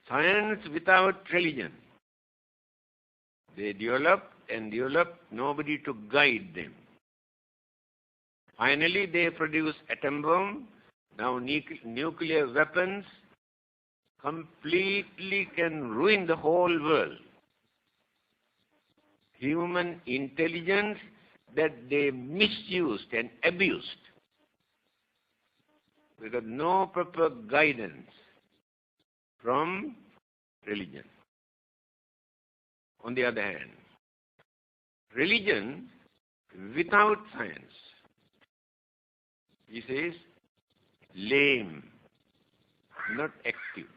science without religion. They develop and develop, nobody to guide them. Finally, they produce atom bomb, now nuclear weapons, completely can ruin the whole world. Human intelligence that they misused and abused. We got no proper guidance from religion. On the other hand, religion without science, he says, lame, not active.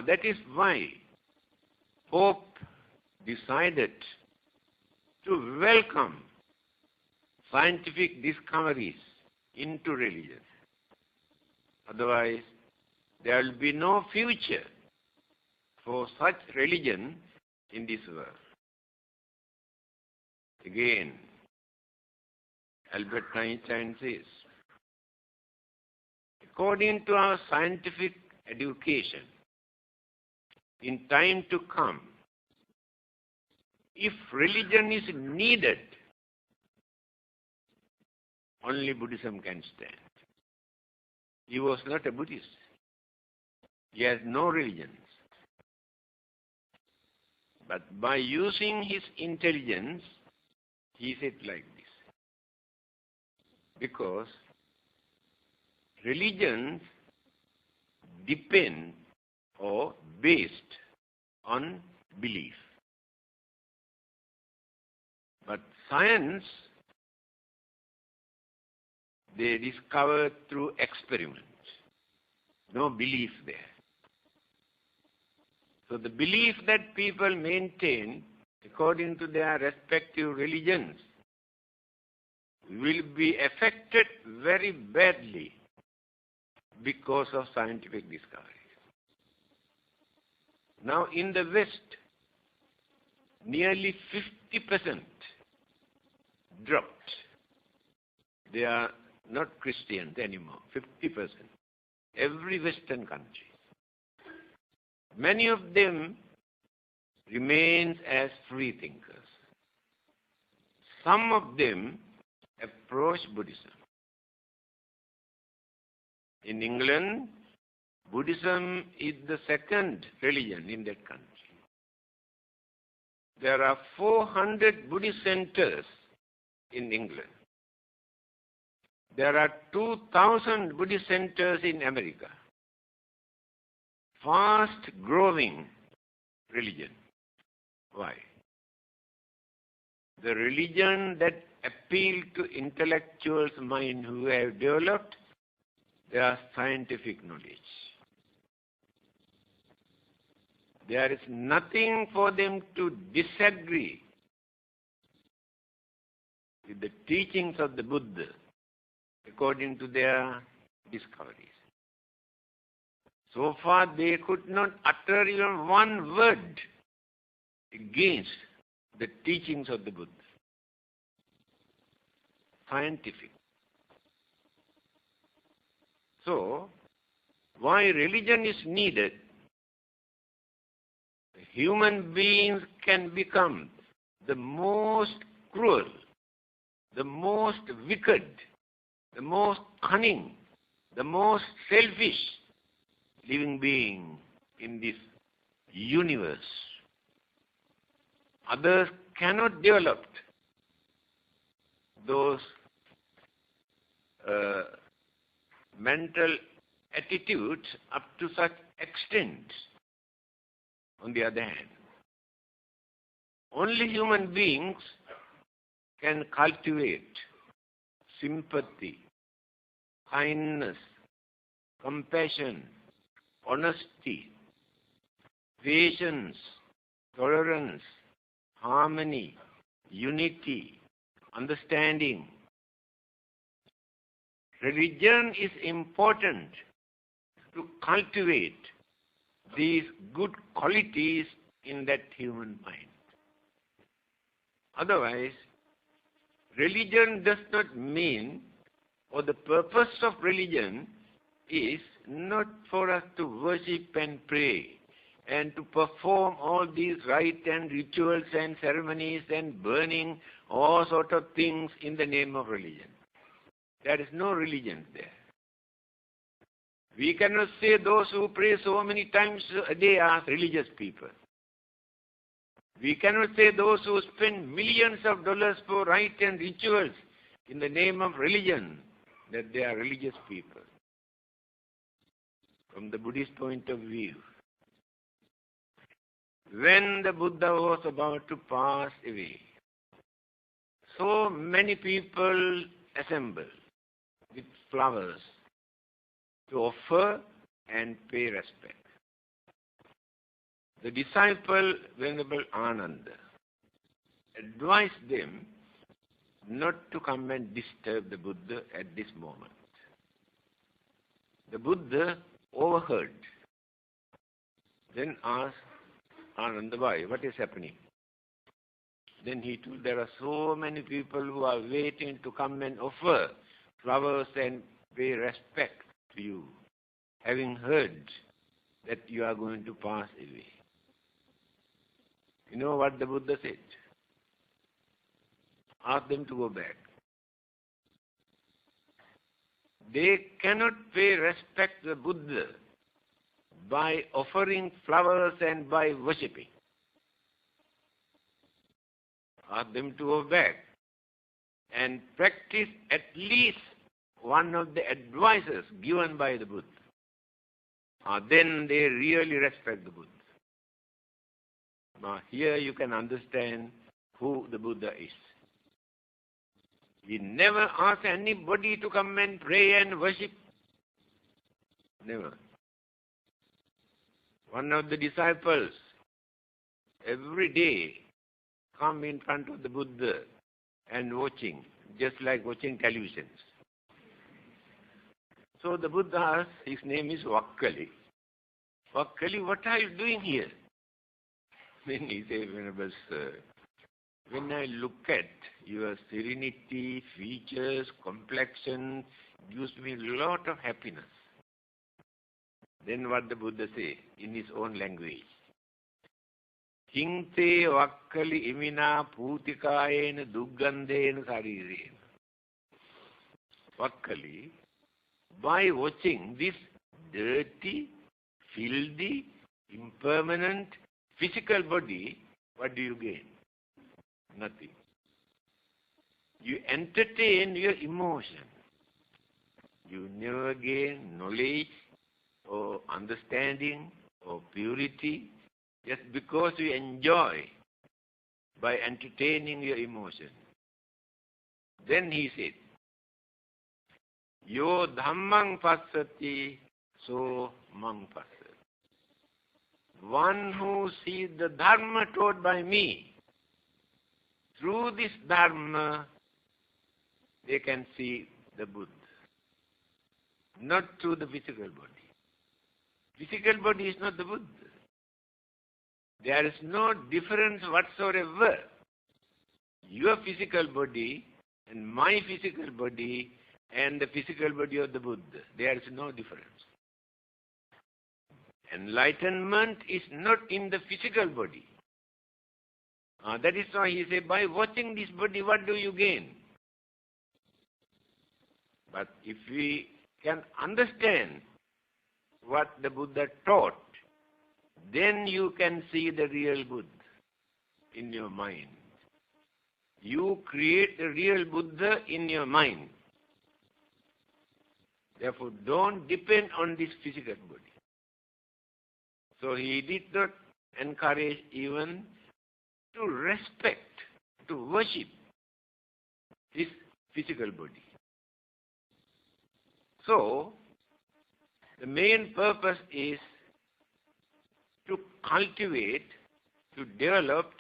That is why Pope decided to welcome scientific discoveries into religion. Otherwise, there will be no future for such religion in this world. Again, Albert Einstein says, according to our scientific education, in time to come, if religion is needed, only Buddhism can stand. He was not a Buddhist. He has no religions. But by using his intelligence, he said like this. Because religions depend or based on belief. But science, they discover through experiment. No belief there. So the belief that people maintain according to their respective religions will be affected very badly because of scientific discoveries. Now in the West, nearly 50% dropped. They are not Christians anymore, 50%. Every Western country. Many of them remain as free thinkers. Some of them approach Buddhism. In England, Buddhism is the second religion in that country. There are 400 Buddhist centers in England. There are 2,000 Buddhist centers in America. Fast growing religion. Why? The religion that appeal to intellectuals' mind who have developed their scientific knowledge. There is nothing for them to disagree with the teachings of the Buddha according to their discoveries. So far they could not utter even one word against the teachings of the Buddha. Scientific. So, why religion is needed? Human beings can become the most cruel, the most wicked, the most cunning, the most selfish living being in this universe. Others cannot develop those mental attitudes up to such extent. On the other hand, only human beings can cultivate sympathy, kindness, compassion, honesty, patience, tolerance, harmony, unity, understanding. Religion is important to cultivate these good qualities in that human mind. Otherwise, religion does not mean, or the purpose of religion is not for us to worship and pray and to perform all these rites and rituals and ceremonies and burning all sort of things in the name of religion. There is no religion there. We cannot say those who pray so many times a day are religious people. We cannot say those who spend millions of dollars for rites and rituals in the name of religion that they are religious people. From the Buddhist point of view, when the Buddha was about to pass away, so many people assembled with flowers to offer and pay respect. The disciple, Venerable Ananda, advised them not to come and disturb the Buddha at this moment. The Buddha overheard, then asked Ananda, why? What is happening? Then he told, there are so many people who are waiting to come and offer flowers and pay respect to you, having heard that you are going to pass away. You know what the Buddha said? Ask them to go back. They cannot pay respect to the Buddha by offering flowers and by worshipping. Ask them to go back and practice at least one of the advices given by the Buddha. Then they really respect the Buddha. Now here you can understand who the Buddha is. He never asked anybody to come and pray and worship. Never. One of the disciples every day come in front of the Buddha and watching, just like watching televisions. So the Buddha asked, his name is Vakkali. Vakkali, what are you doing here? Then he said, Venerable Sir, when I look at your serenity, features, complexion, it gives me a lot of happiness. Then what the Buddha say in his own language? Kinte Vakkali imina putikayena duggandena sarirena. Vakkali, by watching this dirty, filthy, impermanent, physical body, what do you gain? Nothing. You entertain your emotion. You never gain knowledge or understanding or purity just because you enjoy by entertaining your emotion. Then he said, Yo dhammang passati, so mang passati. One who sees the dharma taught by me, through this dharma, they can see the Buddha. Not through the physical body. Physical body is not the Buddha. There is no difference whatsoever. Your physical body and my physical body and the physical body of the Buddha, there is no difference. Enlightenment is not in the physical body. That is why he said, by watching this body, what do you gain? But if we can understand what the Buddha taught, then you can see the real Buddha in your mind. You create the real Buddha in your mind. Therefore, don't depend on this physical body. So he did not encourage even to respect, to worship his physical body. So, the main purpose is to cultivate, to develop,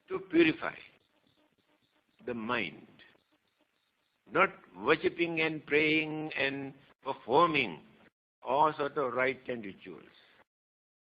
to purify the mind. Not worshipping and praying and performing all sorts of rites and rituals.